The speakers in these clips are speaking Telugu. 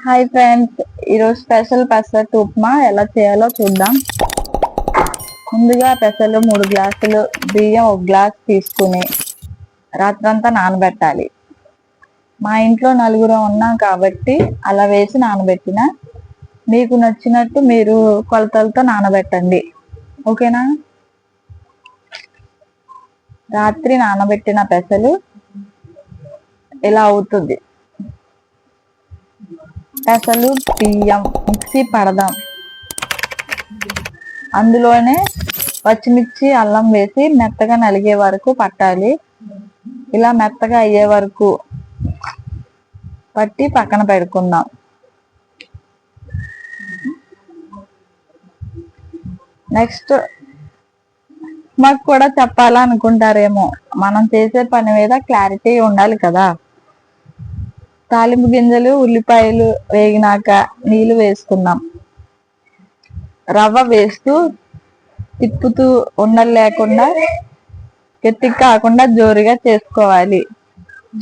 హాయ్ ఫ్రెండ్స్, ఈరోజు స్పెషల్ పెసరట్టు ఉప్మా ఎలా చేయాలో చూద్దాం. ముందుగా పెసలు 3 గ్లాసులు, బియ్యం 1 గ్లాస్ తీసుకుని రాత్రంతా నానబెట్టాలి. మా ఇంట్లో నలుగురు ఉన్నాం కాబట్టి అలా వేసి నానబెట్టిన, మీకు నచ్చినట్టు మీరు కొలతలతో నానబెట్టండి. ఓకేనా? రాత్రి నానబెట్టిన పెసలు ఇలా అవుతుంది. పెసలు బియ్యం మిక్సీ పడదాం. అందులోనే పచ్చిమిర్చి అల్లం వేసి మెత్తగా నలిగే వరకు పట్టాలి. ఇలా మెత్తగా అయ్యే వరకు పట్టి పక్కన పెట్టుకుందాం. నెక్స్ట్ మాకు కూడా చెప్పాలనుకుంటారేమో, మనం చేసే పని మీద క్లారిటీ ఉండాలి కదా. తాలింపు గింజలు ఉల్లిపాయలు వేగినాక నీళ్లు వేసుకుందాం. రవ్వ వేస్తూ తిప్పుతూ ఉండలు లేకుండా గట్టిగా కాకుండా జోరుగా చేసుకోవాలి.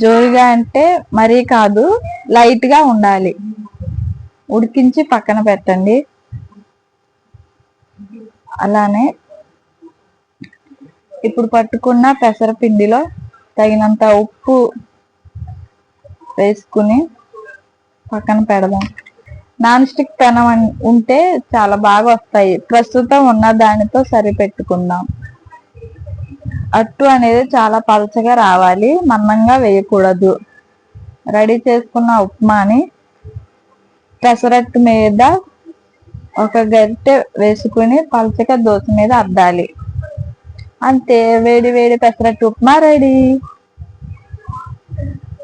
జోరుగా అంటే మరీ కాదు, లైట్ గా ఉండాలి. ఉడికించి పక్కన పెట్టండి. అలానే ఇప్పుడు పట్టుకున్న పెసరపిండిలో తగినంత ఉప్పు వేసుకుని పక్కన పెడదాం. నాన్ స్టిక్ పెనం ఉంటే చాలా బాగా వస్తాయి. ప్రస్తుతం ఉన్న దానితో సరిపెట్టుకుందాం. అట్టు అనేది చాలా పలచగా రావాలి, మందంగా వేయకూడదు. రెడీ చేసుకున్న ఉప్మాని పెసరట్టు మీద ఒక గరిటె వేసుకుని పలచగా దోశ మీద అద్దాలి. అంతే, వేడి వేడి pesarattu upma ready.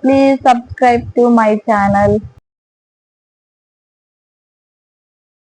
Please subscribe to my channel.